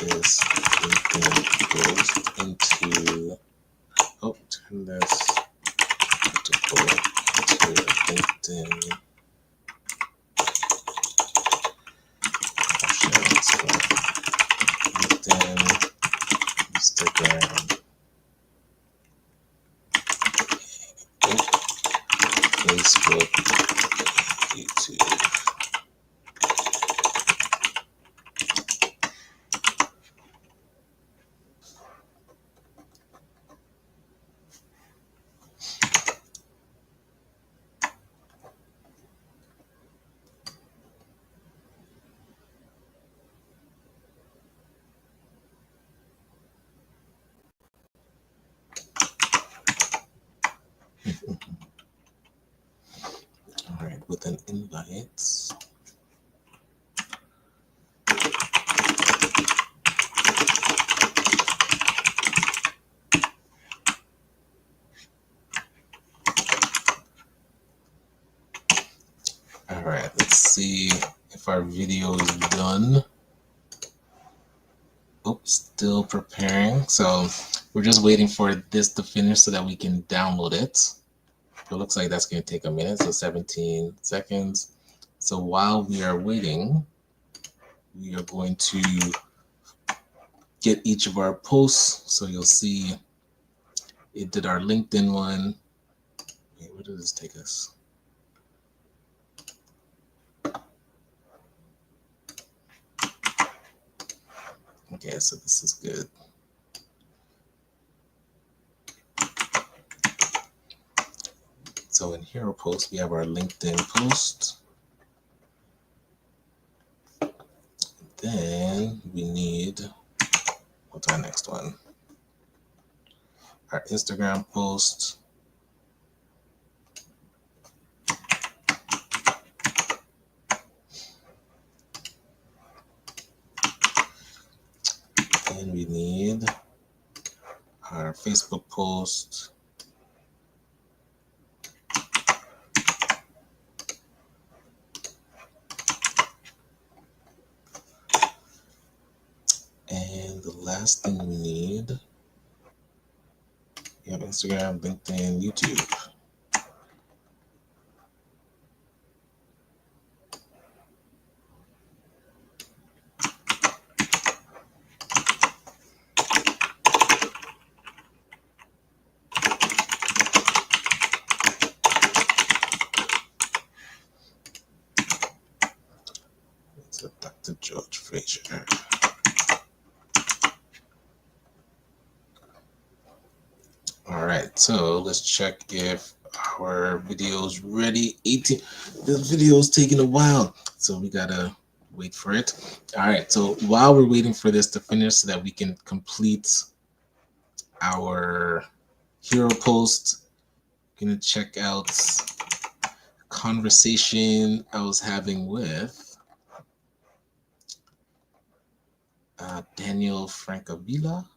this post into, turn this into LinkedIn options for LinkedIn, Instagram, Facebook, YouTube. All right, with an invite. All right, let's see if our video is done. Oops, still preparing. So we're just waiting for this to finish so that we can download it. It looks like that's going to take a minute, so 17 seconds. So while we are waiting, we are going to get each of our posts. So you'll see it did our LinkedIn one. Wait, where did this take us? Okay, so this is good. So in Hero Post, we have our LinkedIn post. Then we need, what's our next one? Our Instagram post. Then we need our Facebook post. And the last thing we need, we have Instagram, LinkedIn, YouTube. So Dr. George Fraser. All right, so let's check if our video is ready. 18. This video is taking a while, so we gotta wait for it. All right, so while we're waiting for this to finish so that we can complete our hero post, I'm gonna check out a conversation I was having with Daniel Francavilla.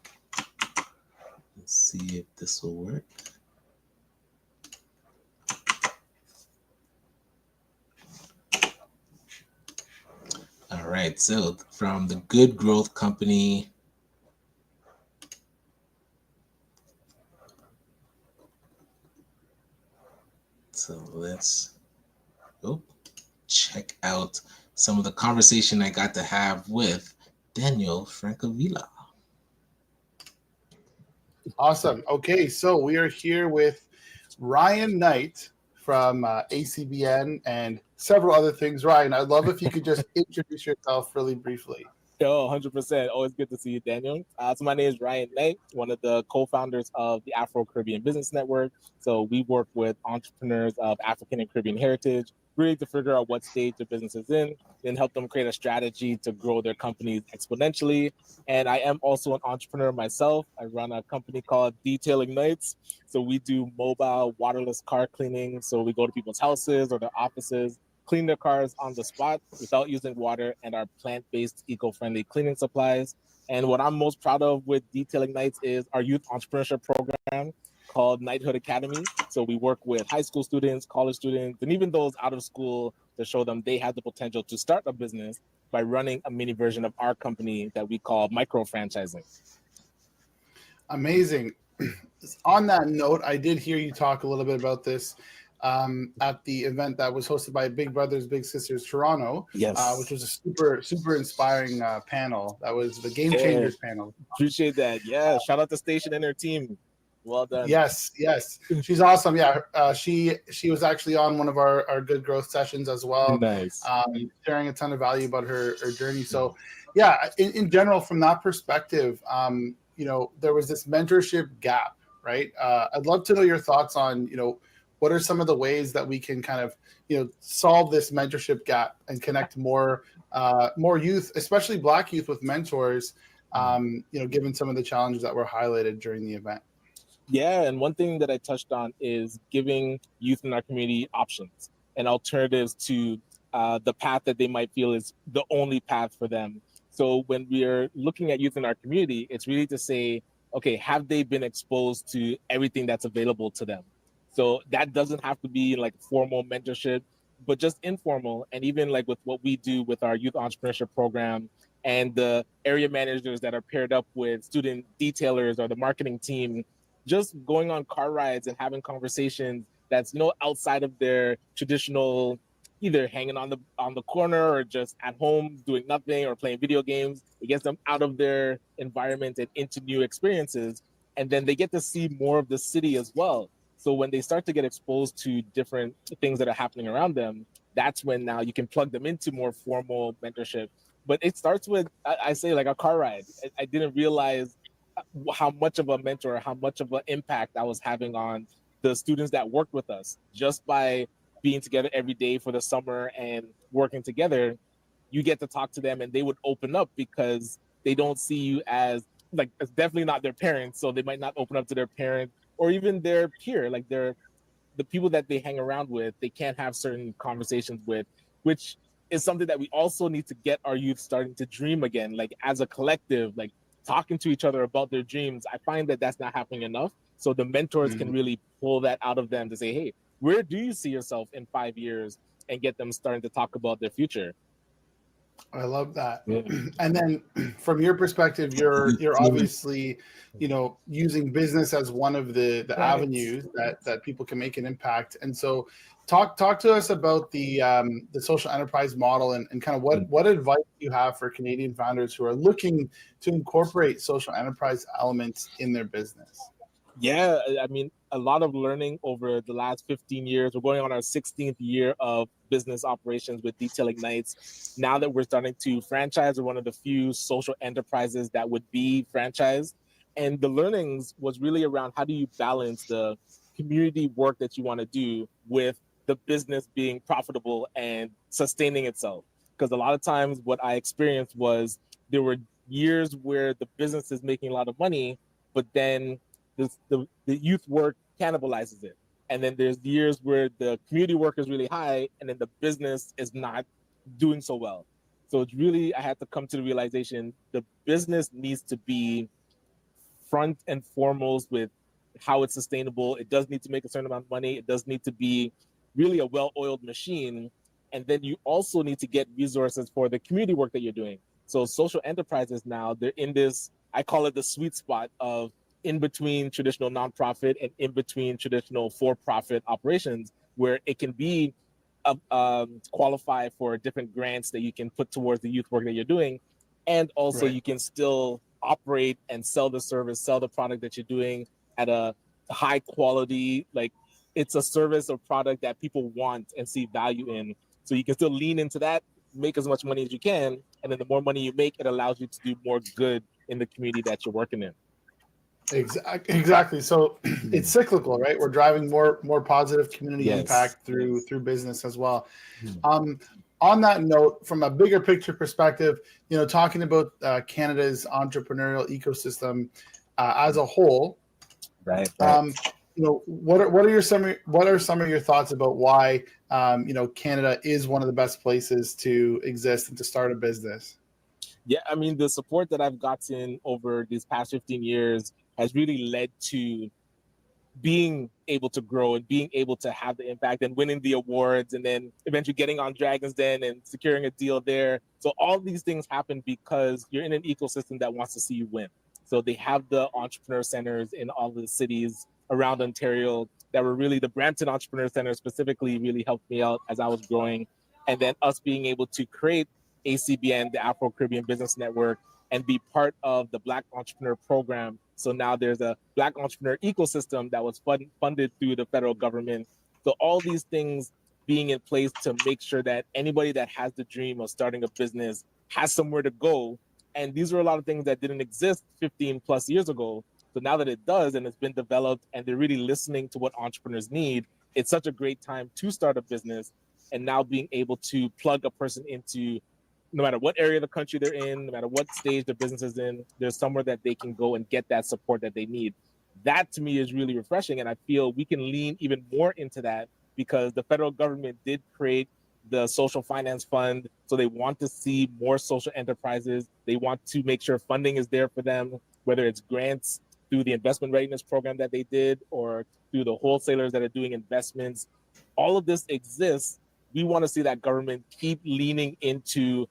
Let's see if this will work. All right, so from the Good Growth Company, so let's check out some of the conversation I got to have with Daniel Francavilla. Awesome. Okay, so we are here with Ryan Knight from ACBN and several other things. Ryan, I'd love if you could just introduce yourself really briefly. Yo, 100%. Always good to see you, Daniel. So my name is Ryan Knight, one of the co-founders of the Afro-Caribbean Business Network. So we work with entrepreneurs of African and Caribbean heritage, really to figure out what stage their business is in, then help them create a strategy to grow their companies exponentially. And I am also an entrepreneur myself. I run a company called Detailing Nights. So we do mobile waterless car cleaning. So we go to people's houses or their offices, clean their cars on the spot without using water, and our plant-based, eco-friendly cleaning supplies. And what I'm most proud of with Detailing Nights is our youth entrepreneurship program called Knighthood Academy. So we work with high school students, college students, and even those out of school to show them they have the potential to start a business by running a mini version of our company that we call micro franchising. Amazing. On that note, I did hear you talk a little bit about this at the event that was hosted by Big Brothers Big Sisters Toronto, Yes. which was a super inspiring panel. That was the Game Changers panel. Appreciate that. Yeah, shout out to Station and her team. Well done. Yes, she's awesome. Yeah, she was actually on one of our good growth sessions as well. Nice. Sharing a ton of value about her journey. So yeah, in general, from that perspective, there was this mentorship gap, right? I'd love to know your thoughts on, what are some of the ways that we can kind of, solve this mentorship gap and connect more youth, especially Black youth, with mentors, given some of the challenges that were highlighted during the event. Yeah, and one thing that I touched on is giving youth in our community options and alternatives to the path that they might feel is the only path for them. So when we're looking at youth in our community, it's really to say, okay, have they been exposed to everything that's available to them? So that doesn't have to be like formal mentorship, but just informal. And even like with what we do with our youth entrepreneurship program and the area managers that are paired up with student detailers or the marketing team, just going on car rides and having conversations that's, outside of their traditional, either hanging on the corner or just at home doing nothing or playing video games. It gets them out of their environment and into new experiences. And then they get to see more of the city as well. So when they start to get exposed to different things that are happening around them, that's when now you can plug them into more formal mentorship. But it starts with, I say, like a car ride. I didn't realize how much of a mentor, how much of an impact I was having on the students that worked with us just by being together every day for the summer and working together. You get to talk to them and they would open up because they don't see you as like, it's definitely not their parents. So they might not open up to their parents or even their peer, like the people that they hang around with, they can't have certain conversations with, which is something that we also need to get our youth starting to dream again, like as a collective, like talking to each other about their dreams. I find that that's not happening enough. So the mentors can really pull that out of them to say, hey, where do you see yourself in 5 years, and get them starting to talk about their future. I love that. Yeah. And then from your perspective, you're obviously, using business as one of the Right. avenues that people can make an impact. And so talk to us about the social enterprise model and kind of what advice you have for Canadian founders who are looking to incorporate social enterprise elements in their business. Yeah, I mean, a lot of learning over the last 15 years. We're going on our 16th year of business operations with Detailing Nights. Now that we're starting to franchise, we're one of the few social enterprises that would be franchised. And the learnings was really around how do you balance the community work that you want to do with the business being profitable and sustaining itself. Because a lot of times what I experienced was there were years where the business is making a lot of money, but then the youth work cannibalizes it. And then there's years where the community work is really high and then the business is not doing so well. So it's really, I had to come to the realization the business needs to be front and foremost with how it's sustainable. It does need to make a certain amount of money. It does need to be really a well-oiled machine. And then you also need to get resources for the community work that you're doing. So social enterprises now, they're in this, I call it the sweet spot of in between traditional nonprofit and in between traditional for-profit operations, where it can be qualify for different grants that you can put towards the youth work that you're doing. And also you can still operate and sell the service, sell the product that you're doing at a high quality, like it's a service or product that people want and see value in. So you can still lean into that, make as much money as you can, and then the more money you make, it allows you to do more good in the community that you're working in. Exactly. So it's cyclical, right? We're driving more positive community impact through business as well. On that note, from a bigger picture perspective, talking about Canada's entrepreneurial ecosystem as a whole, Right. what are some of your thoughts about why Canada is one of the best places to exist and to start a business? Yeah, I mean, the support that I've gotten over these past 15 years has really led to being able to grow and being able to have the impact and winning the awards and then eventually getting on Dragon's Den and securing a deal there. So all these things happen because you're in an ecosystem that wants to see you win. So they have the entrepreneur centers in all the cities around Ontario that were really the Brampton Entrepreneur Center specifically really helped me out as I was growing. And then us being able to create ACBN, the Afro-Caribbean Business Network, and be part of the Black Entrepreneur Program. So now there's a Black entrepreneur ecosystem that was funded through the federal government. So all these things being in place to make sure that anybody that has the dream of starting a business has somewhere to go. And these are a lot of things that didn't exist 15 plus years ago. So now that it does and it's been developed and they're really listening to what entrepreneurs need, it's such a great time to start a business. And now being able to plug a person into no matter what area of the country they're in, no matter what stage the business is in, there's somewhere that they can go and get that support that they need. That to me is really refreshing. And I feel we can lean even more into that because the federal government did create the social finance fund. So they want to see more social enterprises. They want to make sure funding is there for them, whether it's grants through the investment readiness program that they did or through the wholesalers that are doing investments. All of this exists. We want to see that government keep leaning into,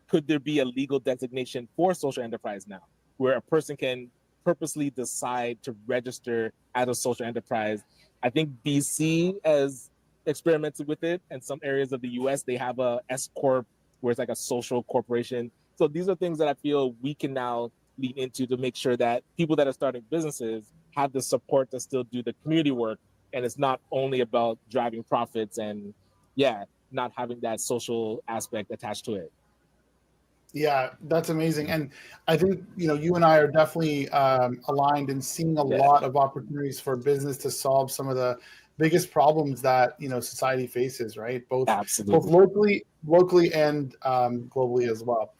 could there be a legal designation for social enterprise now, where a person can purposely decide to register as a social enterprise? I think BC has experimented with it, and some areas of the US, they have a S Corp, where it's like a social corporation. So these are things that I feel we can now lean into to make sure that people that are starting businesses have the support to still do the community work. And it's not only about driving profits and, not having that social aspect attached to it. Yeah, that's amazing. And I think, you and I are definitely aligned in seeing a lot of opportunities for business to solve some of the biggest problems that, society faces, right? Both locally and globally as well.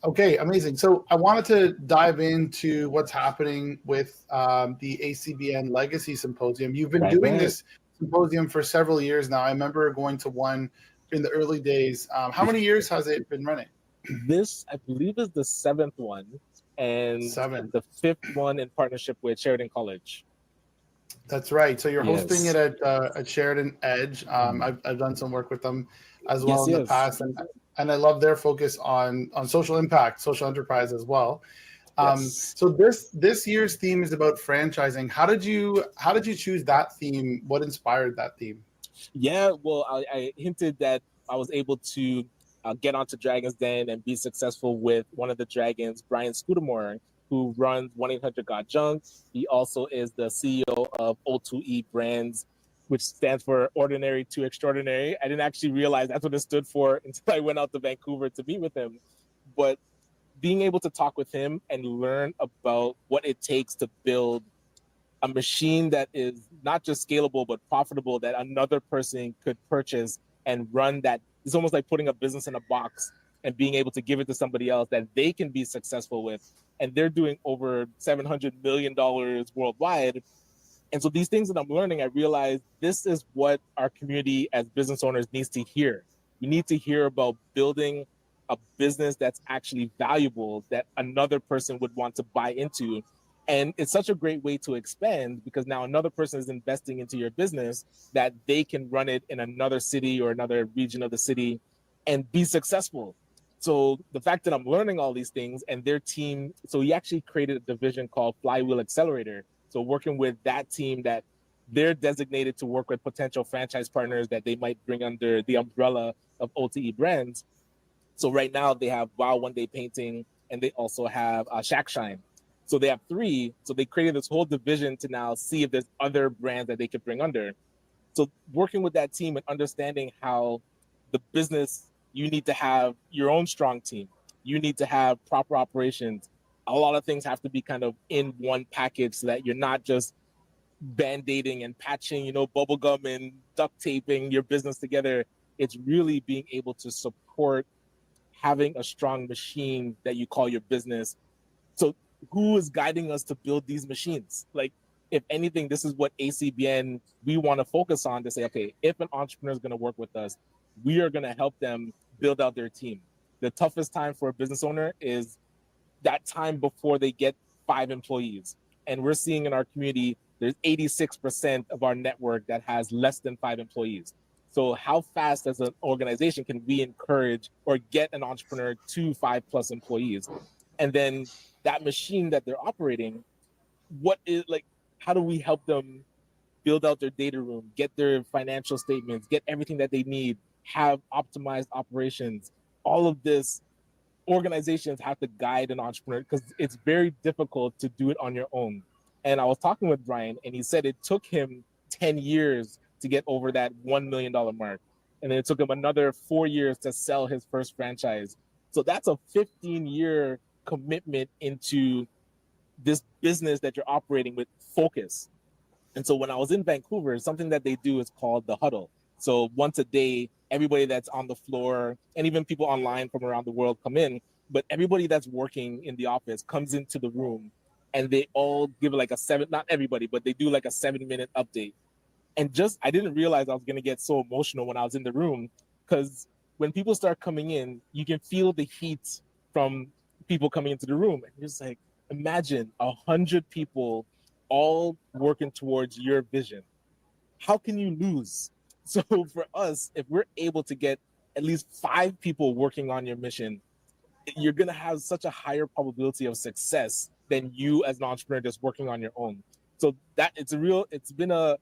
Okay, amazing. So I wanted to dive into what's happening with the ACBN Legacy Symposium. You've been doing this symposium for several years now. I remember going to one in the early days. How many years has it been running? This, I believe, is the 7th one, and the 5th one in partnership with Sheridan College. That's right. So you're hosting it at Sheridan Edge. I've done some work with them as well in the past, and I love their focus on social impact, social enterprise as well. So this year's theme is about franchising. How did you choose that theme? What inspired that theme? Yeah, well, I hinted that I was able to get onto Dragon's Den and be successful with one of the dragons, Brian Scudamore, who runs 1-800-GOT-JUNK. He also is the CEO of O2E Brands, which stands for Ordinary to Extraordinary. I didn't actually realize that's what it stood for until I went out to Vancouver to meet with him. But being able to talk with him and learn about what it takes to build a machine that is not just scalable, but profitable, that another person could purchase and run, that it's almost like putting a business in a box and being able to give it to somebody else that they can be successful with. And they're doing over $700 million worldwide. And so these things that I'm learning, I realize this is what our community as business owners needs to hear. We need to hear about building a business that's actually valuable, that another person would want to buy into. And it's such a great way to expand because now another person is investing into your business that they can run it in another city or another region of the city and be successful. So the fact that I'm learning all these things and their team, so he actually created a division called Flywheel Accelerator. So working with that team that they're designated to work with potential franchise partners that they might bring under the umbrella of OTE Brands. So right now they have Wow One Day Painting and they also have Shack Shine. So they have 3. So they created this whole division to now see if there's other brands that they could bring under. So working with that team and understanding how the business, you need to have your own strong team. You need to have proper operations. A lot of things have to be kind of in one package so that you're not just band-aiding and patching, bubble gum and duct taping your business together. It's really being able to support having a strong machine that you call your business. So who is guiding us to build these machines? Like, if anything, this is what ACBN, we want to focus on, to say, okay, if an entrepreneur is going to work with us, we are going to help them build out their team. The toughest time for a business owner is that time before they get 5 employees. And we're seeing in our community, there's 86% of our network that has less than 5 employees. So how fast as an organization can we encourage or get an entrepreneur to 5+ employees? And then that machine that they're operating, how do we help them build out their data room, get their financial statements, get everything that they need, have optimized operations? All of this, organizations have to guide an entrepreneur because it's very difficult to do it on your own. And I was talking with Brian, and he said it took him 10 years to get over that $1 million mark. And then it took him another 4 years to sell his first franchise. So that's a 15-year commitment into this business that you're operating with focus. And so when I was in Vancouver, something that they do is called the huddle. So once a day, everybody that's on the floor and even people online from around the world come in, but everybody that's working in the office comes into the room and they all give like not everybody, but they do like a 7-minute update. And I didn't realize I was going to get so emotional when I was in the room, because when people start coming in, you can feel the heat from people coming into the room. And you're just like, imagine 100 people all working towards your vision. How can you lose? So for us, if we're able to get at least 5 people working on your mission, you're going to have such a higher probability of success than you as an entrepreneur just working on your own. So that it's been a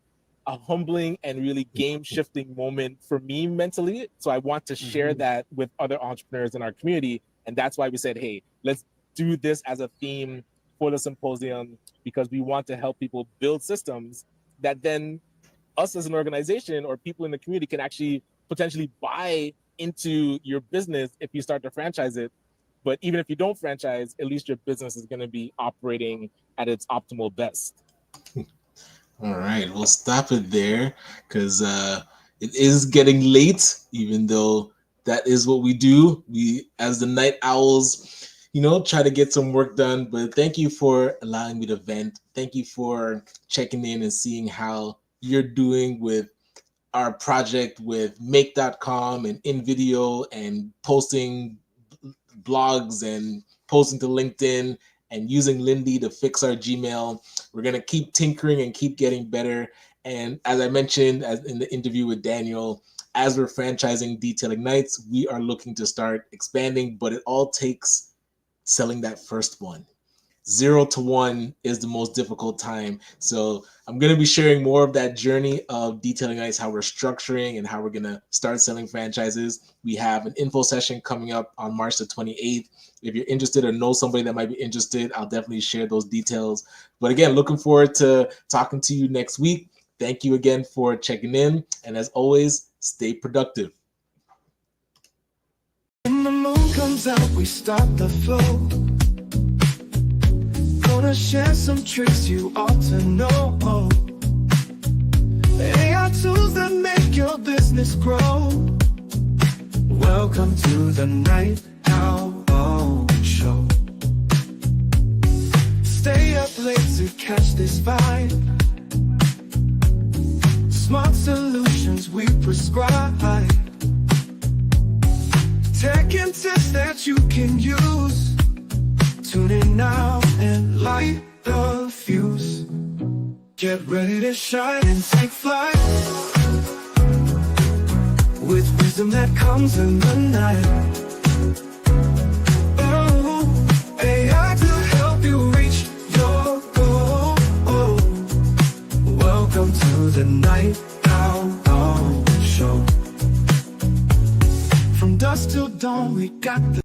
humbling and really game-shifting moment for me mentally. So I want to share that with other entrepreneurs in our community. And that's why we said, hey, let's do this as a theme for the symposium, because we want to help people build systems that then us as an organization or people in the community can actually potentially buy into your business if you start to franchise it. But even if you don't franchise, at least your business is going to be operating at its optimal best. All right, we'll stop it there because it is getting late, even though that is what we do. We, as the night owls, try to get some work done. But thank you for allowing me to vent. Thank you for checking in and seeing how you're doing with our project with make.com and InVideo and posting blogs and posting to LinkedIn and using Lindy to fix our Gmail. We're going to keep tinkering and keep getting better. And as I mentioned in the interview with Daniel, as we're franchising Detailing Nights, we are looking to start expanding, but it all takes selling that first one. 0 to 1 is the most difficult time. So I'm going to be sharing more of that journey of Detailing Nights, how we're structuring and how we're going to start selling franchises. We have an info session coming up on March the 28th. If you're interested or know somebody that might be interested, I'll definitely share those details. But again, looking forward to talking to you next week. Thank you again for checking in. And as always, stay productive. When the moon comes out, we start the flow. Gonna share some tricks you ought to know. AI tools that make your business grow. Welcome to the Night Owl Show. Stay up late to catch this vibe. Smart solutions we prescribe. Tech and tips that you can use. Tune in now and light the fuse. Get ready to shine and take flight, with wisdom that comes in the night. Oh, AI to help you reach your goal. Welcome to the Night Owl Show. From dusk till dawn, we got the